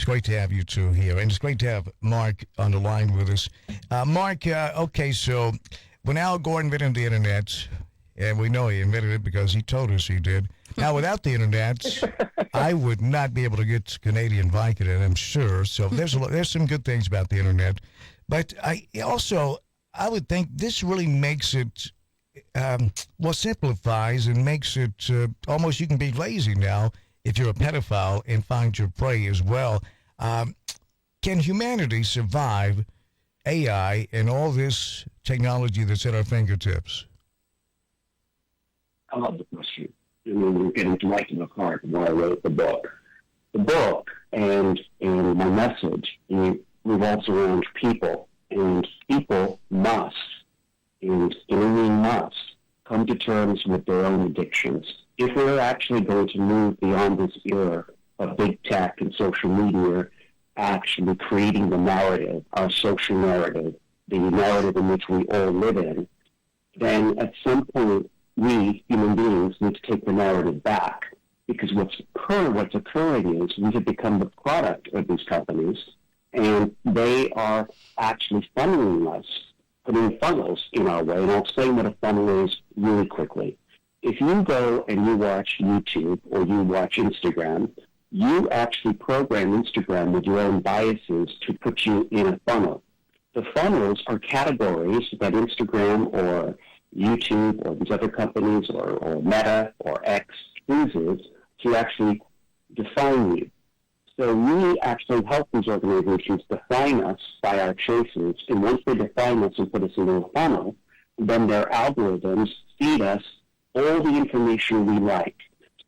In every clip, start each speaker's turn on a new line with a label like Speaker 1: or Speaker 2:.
Speaker 1: great to have you two here, and it's great to have Mark on the line with us. Mark, okay, so when Al Gore invented the internet, and we know he invented it because he told us he did. Now, without the internet, I would not be able to get Canadian Vicodin, I'm sure. So there's some good things about the internet, but I would think this really makes it simplifies and makes it almost you can be lazy now if you're a pedophile and find your prey as well. Can humanity survive AI and all this technology that's at our fingertips?
Speaker 2: I love the question. I mean, we're getting to right to the heart when I wrote the book. The book and my message revolves around people, and people must, and we must, come to terms with their own addictions. If we're actually going to move beyond this era of big tech and social media, actually creating the narrative, our social narrative, the narrative in which we all live in, then at some point, we, human beings, need to take the narrative back. Because what's occurring is we have become the product of these companies, and they are actually funneling us, putting funnels in our way. And I'll explain what a funnel is really quickly. If you go and you watch YouTube or you watch Instagram, you actually program Instagram with your own biases to put you in a funnel. The funnels are categories that Instagram or YouTube or these other companies or Meta or X uses to actually define you. So we actually help these organizations define us by our choices, and once they define us and put us into a funnel, then their algorithms feed us all the information we like.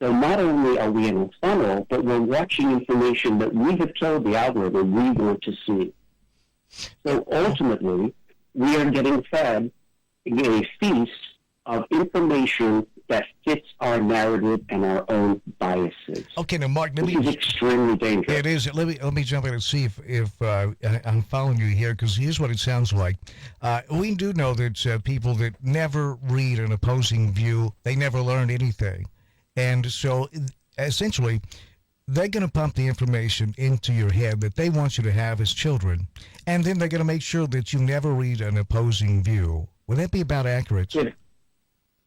Speaker 2: So not only are we in a funnel, but we're watching information that we have told the algorithm we want to see. So ultimately, we are getting fed a feast of information that fits our narrative and our own biases.
Speaker 1: Okay, now Mark,
Speaker 2: this is extremely dangerous.
Speaker 1: It is. Let me jump in and see if I'm following you here, because here's what it sounds like. We do know that people that never read an opposing view, they never learn anything, and so essentially, they're going to pump the information into your head that they want you to have as children, and then they're going to make sure that you never read an opposing view. Would that be about accurate?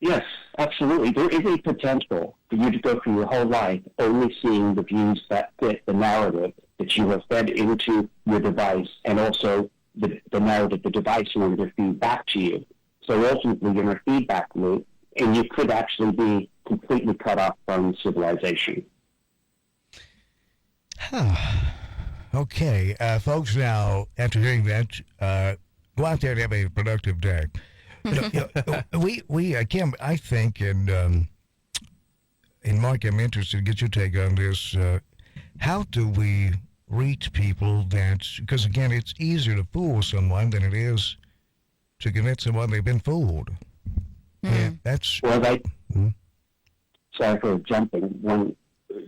Speaker 2: Yes, absolutely. There is a potential for you to go through your whole life only seeing the views that fit the narrative that you have fed into your device, and also the narrative the device wanted to feed back to you. So ultimately, you're in a feedback loop, and you could actually be completely cut off from civilization.
Speaker 1: Okay, folks, now, after hearing that, go out there and have a productive day. Kim, I think, and Mark, I'm interested to get your take on this. How do we reach people that, because again, it's easier to fool someone than it is to convince someone they've been fooled. Yeah, that's...
Speaker 2: Well, sorry for jumping.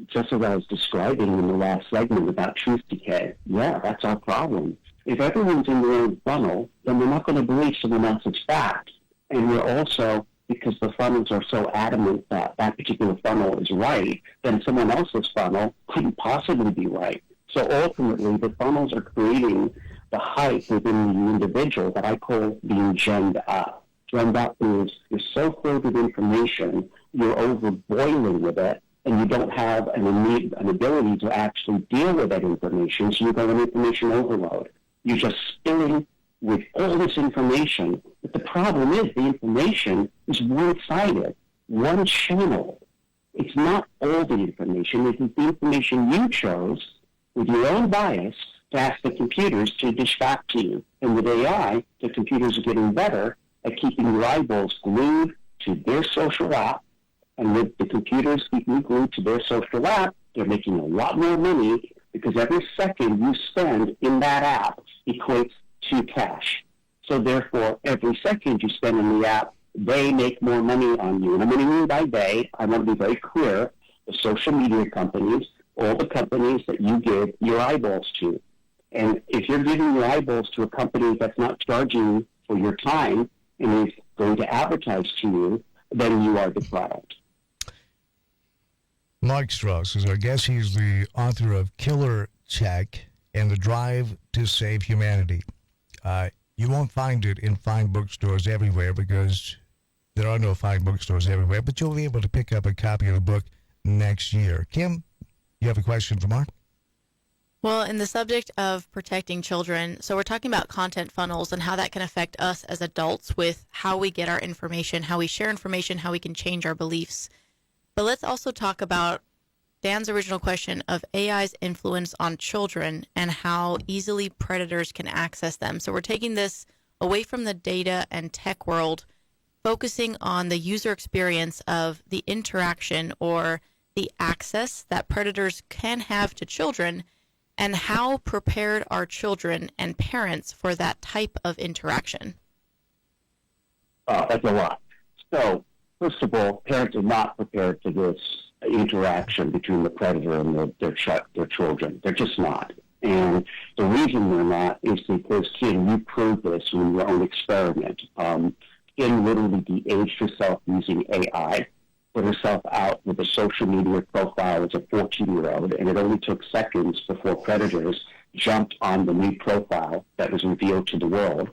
Speaker 2: Just as I was describing in the last segment about truth decay, that's our problem. If everyone's in their own funnel, then we're not going to believe someone else's fact. And we're also, because the funnels are so adamant that that particular funnel is right, then someone else's funnel couldn't possibly be right. So ultimately, the funnels are creating the hype within the individual that I call being gemmed up. Gemmed up means you're so filled with information, you're overboiling with it, and you don't have an ability to actually deal with that information, so you go in information overload. You're just spilling with all this information. But the problem is the information is one-sided, one channel. It's not all the information. It's the information you chose with your own bias to ask the computers to dish back to you. And with AI, the computers are getting better at keeping your eyeballs glued to their social app. And with the computers keeping glued to their social app, they're making a lot more money because every second you spend in that app equates to cash. So therefore, every second you spend in the app, they make more money on you. And I'm going to mean by they, I want to be very clear, the social media companies, all the companies that you give your eyeballs to. And if you're giving your eyeballs to a company that's not charging for your time and is going to advertise to you, then you are the product.
Speaker 1: Mark Stross is our guest. He's the author of Killer tech and the drive to save humanity. You won't find it in fine bookstores everywhere because there are no fine bookstores everywhere, but you'll be able to pick up a copy of the book next year. Kim, you have a question for Mark?
Speaker 3: Well, in the subject of protecting children, so we're talking about content funnels and how that can affect us as adults with how we get our information, how we share information, how we can change our beliefs. But let's also talk about Dan's original question of AI's influence on children and how easily predators can access them. So we're taking this away from the data and tech world, focusing on the user experience of the interaction or the access that predators can have to children, and how prepared are children and parents for that type of interaction?
Speaker 2: That's a lot. So, first of all, parents are not prepared for this interaction between the predator and their children. They're just not. And the reason they're not is because, Kim, you proved this in your own experiment. Kim literally de-aged herself using AI, put herself out with a social media profile as a 14-year-old, and it only took seconds before predators jumped on the new profile that was revealed to the world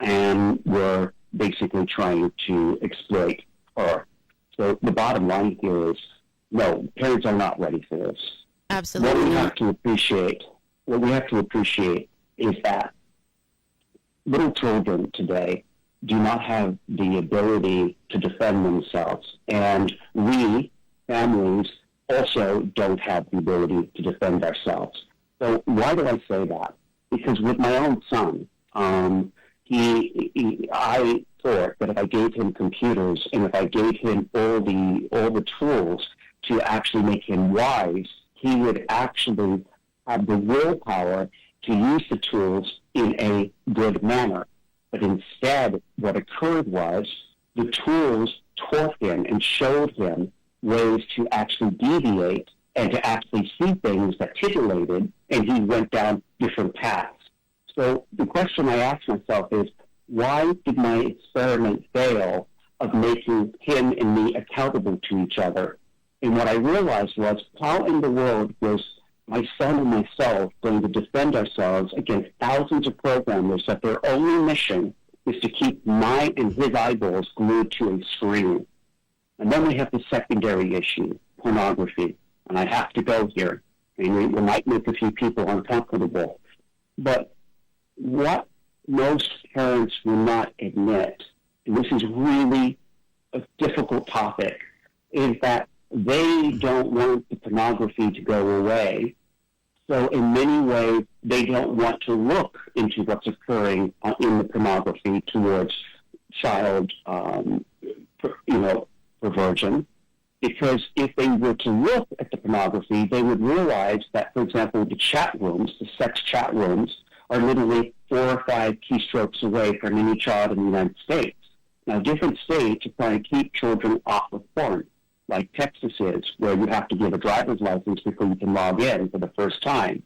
Speaker 2: and were basically trying to exploit her. So the bottom line here is, no, parents are not ready for this.
Speaker 3: Absolutely.
Speaker 2: What we have to appreciate is that little children today do not have the ability to defend themselves. And we, families, also don't have the ability to defend ourselves. So why do I say that? Because with my own son, I thought that if I gave him computers and if I gave him all the tools to actually make him wise, he would actually have the willpower to use the tools in a good manner. But instead, what occurred was the tools taught him and showed him ways to actually deviate and to actually see things that titillated, and he went down different paths. So the question I ask myself is, why did my experiment fail of making him and me accountable to each other? And what I realized was, how in the world was my son and myself going to defend ourselves against thousands of programmers that their only mission is to keep mine and his eyeballs glued to a screen? And then we have the secondary issue, pornography. And I have to go here, and it might make a few people uncomfortable. But what most parents will not admit, and this is really a difficult topic, is that they don't want the pornography to go away. So in many ways, they don't want to look into what's occurring in the pornography towards child, perversion. Because if they were to look at the pornography, they would realize that, for example, the chat rooms, the sex chat rooms, are literally 4 or 5 keystrokes away from any child in the United States. Now, different states are trying to keep children off of porn, like Texas is, where you have to give a driver's license before you can log in for the first time.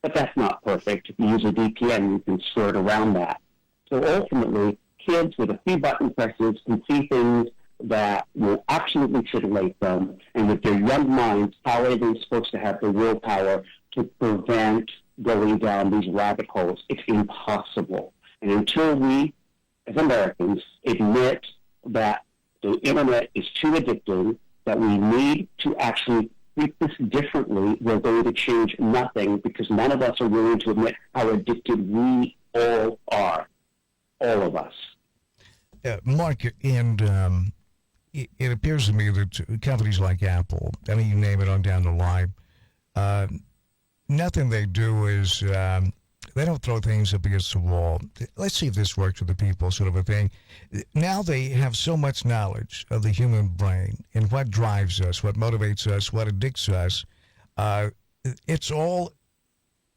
Speaker 2: But that's not perfect. If you use a VPN, you can skirt around that. So ultimately, kids with a few button presses can see things that will absolutely titillate them, and with their young minds, how are they supposed to have the willpower to prevent going down these rabbit holes? It's impossible. And until we, as Americans, admit that the internet is too addicting, that we need to actually treat this differently, we're going to change nothing, because none of us are willing to admit how addicted we all are. All of us.
Speaker 1: Mark, and it appears to me that companies like Apple, I mean, you name it on down the line, nothing they do is, they don't throw things up against the wall. Let's see if this works with the people, sort of a thing. Now they have so much knowledge of the human brain and what drives us, what motivates us, what addicts us. It's all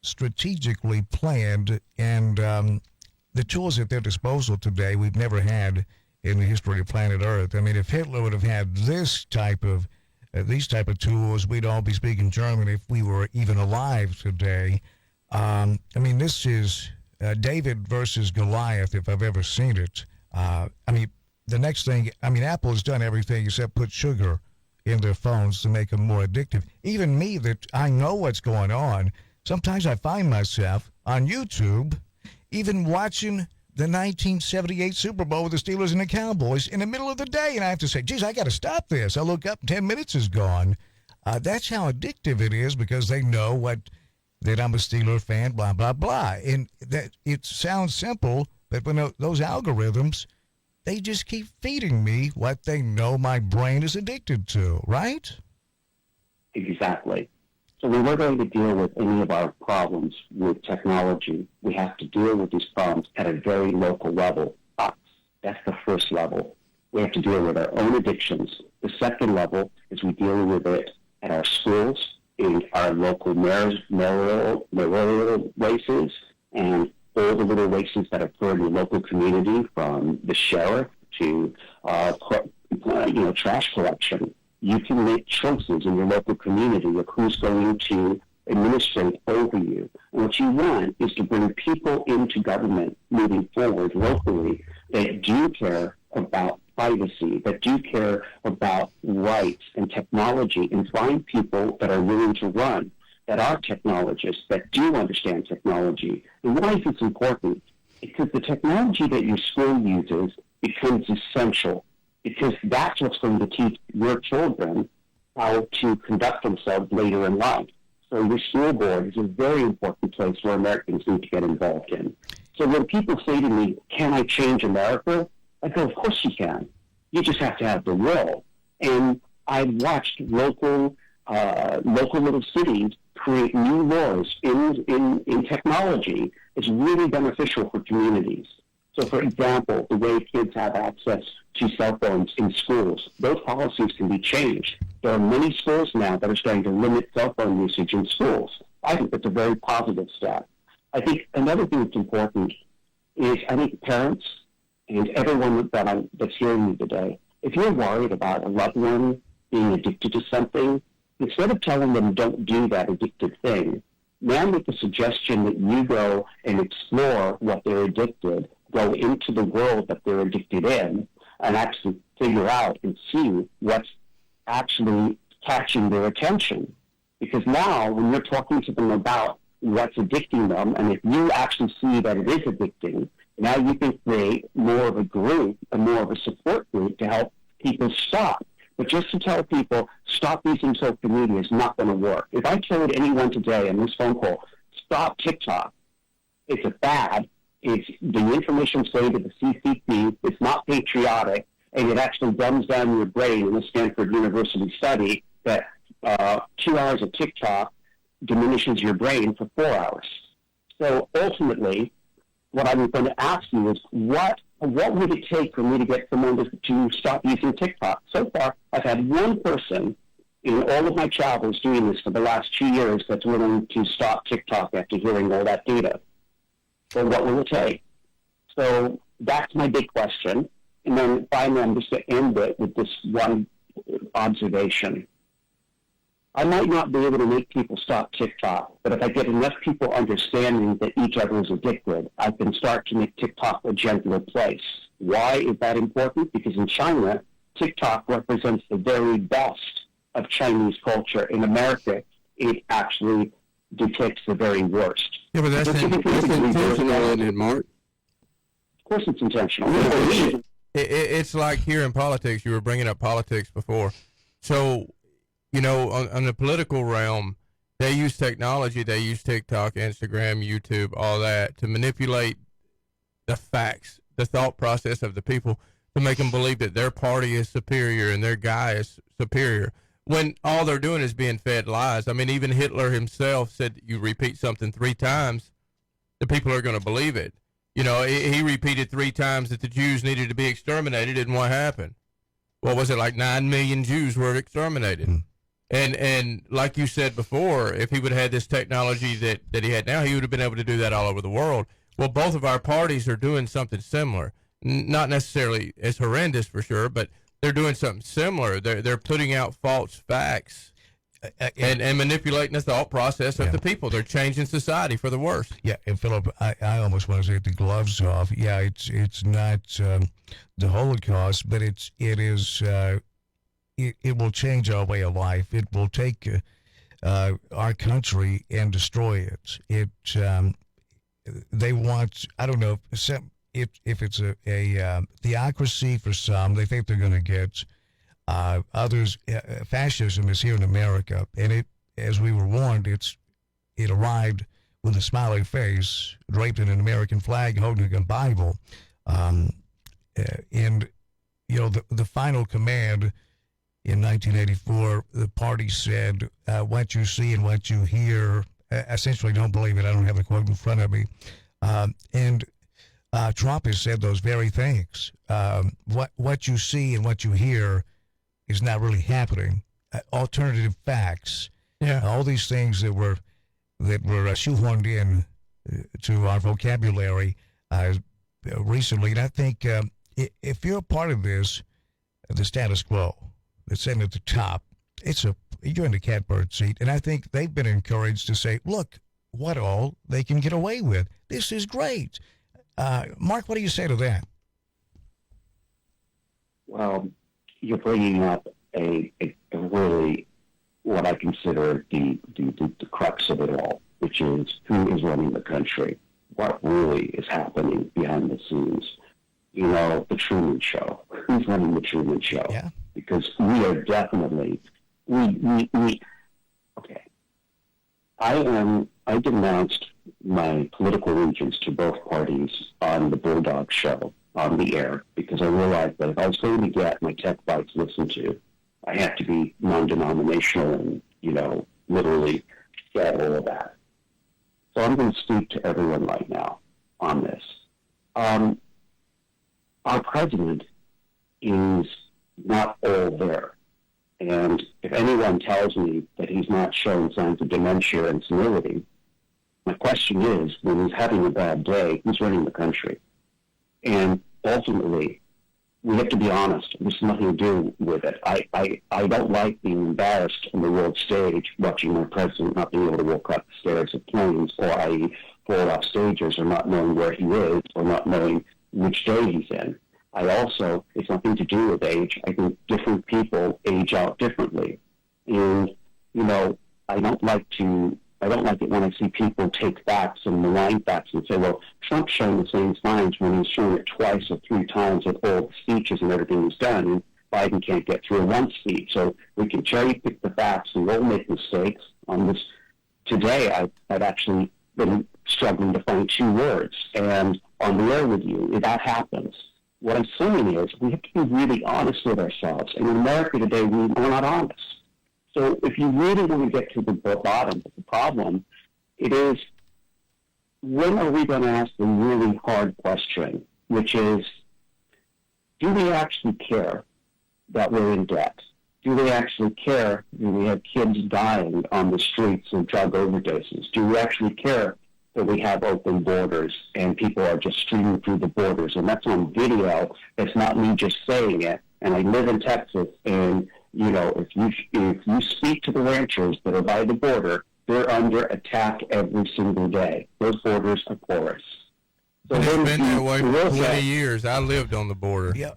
Speaker 1: strategically planned, and the tools at their disposal today we've never had in the history of planet Earth. I mean, if Hitler would have had these type of tools, we'd all be speaking German if we were even alive today. I mean, this is David versus Goliath, if I've ever seen it. I mean, the next thing, I mean, Apple has done everything except put sugar in their phones to make them more addictive. Even me, that I know what's going on, Sometimes I find myself on YouTube even watching the 1978 Super Bowl with the Steelers and the Cowboys in the middle of the day, and I have to say, geez, I got to stop this. I look up, 10 minutes is gone. That's how addictive it is, because they know that I'm a Steeler fan, blah, blah, blah. And that it sounds simple, but when those algorithms, they just keep feeding me what they know my brain is addicted to, right?
Speaker 2: Exactly. So when we're going to deal with any of our problems with technology, we have to deal with these problems at a very local level. That's the first level. We have to deal with our own addictions. The second level is we deal with it at our schools, in our local mayoral races, and all the little races that occur in the local community, from the sheriff to trash collection. You can make choices in your local community of who's going to administrate over you. And what you want is to bring people into government moving forward locally that do care about privacy, that do care about rights and technology, and find people that are willing to run, that are technologists, that do understand technology. And why is this important? Because the technology that your school uses becomes essential, because that's what's going to teach your children how to conduct themselves later in life. So your school board is a very important place where Americans need to get involved in. So when people say to me, can I change America? I go, of course you can. You just have to have the will. And I've watched local little cities create new laws in technology. It's really beneficial for communities. So, for example, the way kids have access to cell phones in schools, those policies can be changed. There are many schools now that are starting to limit cell phone usage in schools. I think that's a very positive step. I think another thing that's important is, I think parents and everyone that's hearing me today, if you're worried about a loved one being addicted to something, instead of telling them don't do that addicted thing, now make the suggestion that you go and explore what they're addicted, go into the world that they're addicted in, and actually figure out and see what's actually catching their attention. Because now, when you're talking to them about what's addicting them, and if you actually see that it is addicting, now you can create more of a group, and more of a support group to help people stop. But just to tell people, stop using social media is not going to work. If I told anyone today on this phone call, stop TikTok, it's a fad, it's the information saved at the CCP, it's not patriotic, and it actually dumbs down your brain in a Stanford University study that 2 hours of TikTok diminishes your brain for 4 hours. So ultimately, what I'm going to ask you is, what would it take for me to get someone to stop using TikTok? So far, I've had one person in all of my travels doing this for the last 2 years that's willing to stop TikTok after hearing all that data. So what will it take? So that's my big question. And then finally, I'm just going to end it with this one observation. I might not be able to make people stop TikTok, but if I get enough people understanding that each other is addicted, I can start to make TikTok a gentler place. Why is that important? Because in China, TikTok represents the very best of Chinese culture. In America, it actually depicts the very worst.
Speaker 4: Yeah, but that's intentional, isn't it, Mark?
Speaker 2: Of course it's intentional.
Speaker 4: It's like here in politics, you were bringing up politics before. So, you know, on the political realm, they use technology, they use TikTok, Instagram, YouTube, all that to manipulate the facts, the thought process of the people to make them believe that their party is superior and their guy is superior, when all they're doing is being fed lies. I mean, even Hitler himself said that you repeat something 3 times, the people are going to believe it. You know, he repeated 3 times that the Jews needed to be exterminated, and what happened? What was it, like 9 million Jews were exterminated? And like you said before, if he would have had this technology that he had now, he would have been able to do that all over the world. Well, both of our parties are doing something similar. Not necessarily as horrendous for sure, but they're doing something similar. They're putting out false facts and manipulating the thought process of the people. They're changing society for the worse.
Speaker 1: Yeah, and Philip, I almost want to take the gloves off. Yeah, it's not the Holocaust, but it will change our way of life. It will take our country and destroy it. They want, I don't know, if it's a theocracy for some, they think they're going to get others. Fascism is here in America, and it, as we were warned, it arrived with a smiling face, draped in an American flag, holding a Bible, and the final command in 1984, the party said, "What you see and what you hear." Essentially, don't believe it. I don't have the quote in front of me, and Trump has said those very things. What you see and what you hear is not really happening. Alternative facts.
Speaker 4: Yeah.
Speaker 1: All these things that were shoehorned in to our vocabulary recently. And I think if you're a part of this, the status quo that's sitting at the top, you're in the catbird seat. And I think they've been encouraged to say, look, what all they can get away with. This is great. Mark, what do you say to that?
Speaker 2: Well, you're bringing up a really what I consider the crux of it all, which is who is running the country, what really is happening behind the scenes. The Truman Show. Who's running the Truman Show?
Speaker 1: Yeah.
Speaker 2: Because we are definitely okay. I denounced my political allegiance to both parties on the Bulldog Show on the air because I realized that if I was going to get my tech bites listened to, I have to be non-denominational and, literally get all of that. So I'm going to speak to everyone right now on this. Our president is not all there. And if anyone tells me that he's not showing signs of dementia and senility, my question is, when he's having a bad day, who's running the country? And ultimately, we have to be honest. This has nothing to do with it. I don't like being embarrassed on the world stage, watching my president not being able to walk up the stairs of planes, or I fall off stages, or not knowing where he is, or not knowing which day he's in. It's nothing to do with age. I think different people age out differently. And, I don't like it when I see people take facts and malign facts and say, well, Trump's showing the same signs when he's showing it twice or three times with all the speeches and everything he's done. And Biden can't get through one speech. So we can cherry pick the facts and we'll make mistakes on this. Today, I've actually been struggling to find two words. And on the air with you, that happens. What I'm saying is we have to be really honest with ourselves. And in America today, we're not honest. So if you really want to get to the bottom of the problem, it is, when are we going to ask the really hard question, which is, do we actually care that we're in debt? Do we actually care that we have kids dying on the streets of drug overdoses? Do we actually care that we have open borders and people are just streaming through the borders? And that's on video. It's not me just saying it. And I live in Texas, and if you speak to the ranchers that are by the border, they're under attack every single day. Those borders are porous. So
Speaker 4: it's been that way for 20 years. I lived on the border.
Speaker 1: Yeah,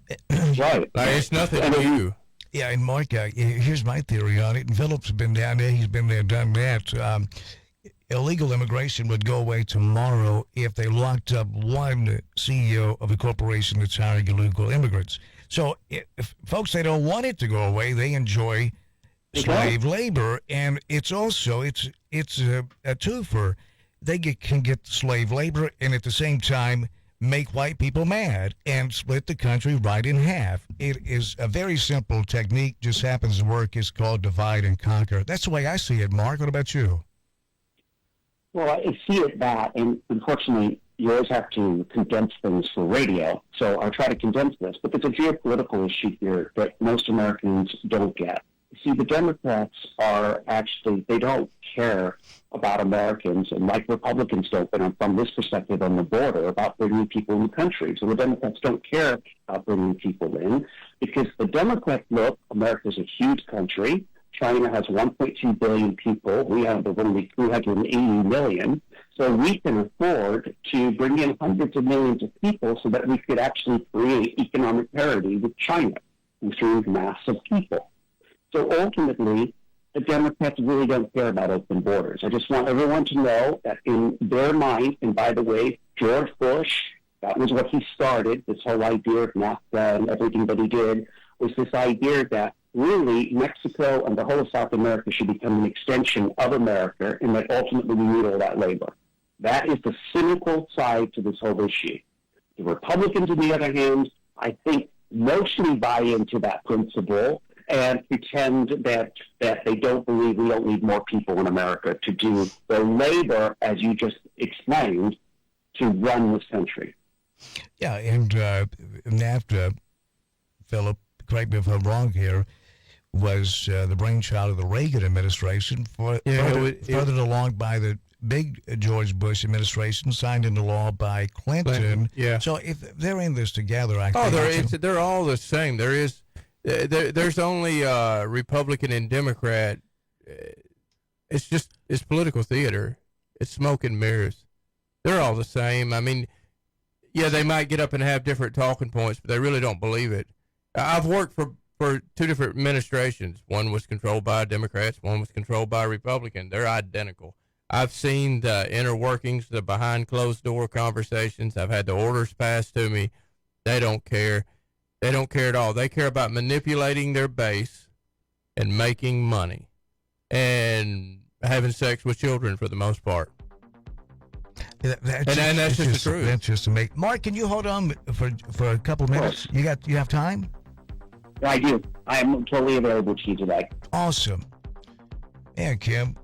Speaker 2: right.
Speaker 4: It's nothing new.
Speaker 1: Yeah, and Mark, here's my theory on it. And Philip's been down there. He's been there, done that. Illegal immigration would go away tomorrow if they locked up one CEO of a corporation that's hiring illegal immigrants. So, if folks, they don't want it to go away. They enjoy slave labor, and it's also it's a twofer. They can get slave labor, and at the same time make white people mad and split the country right in half. It is a very simple technique. Just happens to work. It's called divide and conquer. That's the way I see it. Mark, what about you?
Speaker 2: Well, I see it that, and unfortunately, you always have to condense things for radio. So I'll try to condense this. But there's a geopolitical issue here that most Americans don't get. See, the Democrats they don't care about Americans, and like Republicans don't, but from this perspective on the border, about bringing people in the country. So the Democrats don't care about bringing people in because the Democrats look, America's a huge country. China has 1.2 billion people. We have only 380 million. So we can afford to bring in hundreds of millions of people so that we could actually create economic parity with China through massive people. So ultimately, the Democrats really don't care about open borders. I just want everyone to know that in their mind, and by the way, George Bush, that was what he started, this whole idea of NAFTA and everything that he did, was this idea that really Mexico and the whole of South America should become an extension of America, and that ultimately we need all that labor. That is the cynical side to this whole issue. The Republicans, on the other hand, I think mostly buy into that principle and pretend that they don't believe we don't need more people in America to do the labor, as you just explained, to run this country.
Speaker 1: Yeah, and NAFTA, Philip, correct me if I'm wrong here, was the brainchild of the Reagan administration, furthered along by the big George Bush administration, signed into law by Clinton.
Speaker 4: Yeah.
Speaker 1: So if they're in this together, I think
Speaker 4: they're all the same. There's only Republican and Democrat. It's political theater. It's smoke and mirrors. They're all the same. I mean, yeah, they might get up and have different talking points, but they really don't believe it. I've worked for two different administrations. One was controlled by Democrats. One was controlled by Republicans. They're identical. I've seen the inner workings, the behind closed door conversations. I've had the orders passed to me. They don't care. They don't care at all. They care about manipulating their base and making money and having sex with children for the most part. That's just the truth.
Speaker 1: That's just amazing. Mark, can you hold on for a couple minutes? You have time?
Speaker 2: I do. I am totally available to you today.
Speaker 1: Awesome. Yeah, Kim.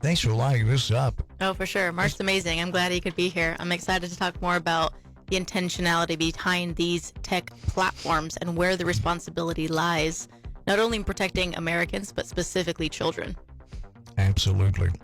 Speaker 1: Thanks for lining this up.
Speaker 3: Oh, for sure. Mark's amazing. I'm glad he could be here. I'm excited to talk more about the intentionality behind these tech platforms and where the responsibility lies, not only in protecting Americans, but specifically children.
Speaker 1: Absolutely.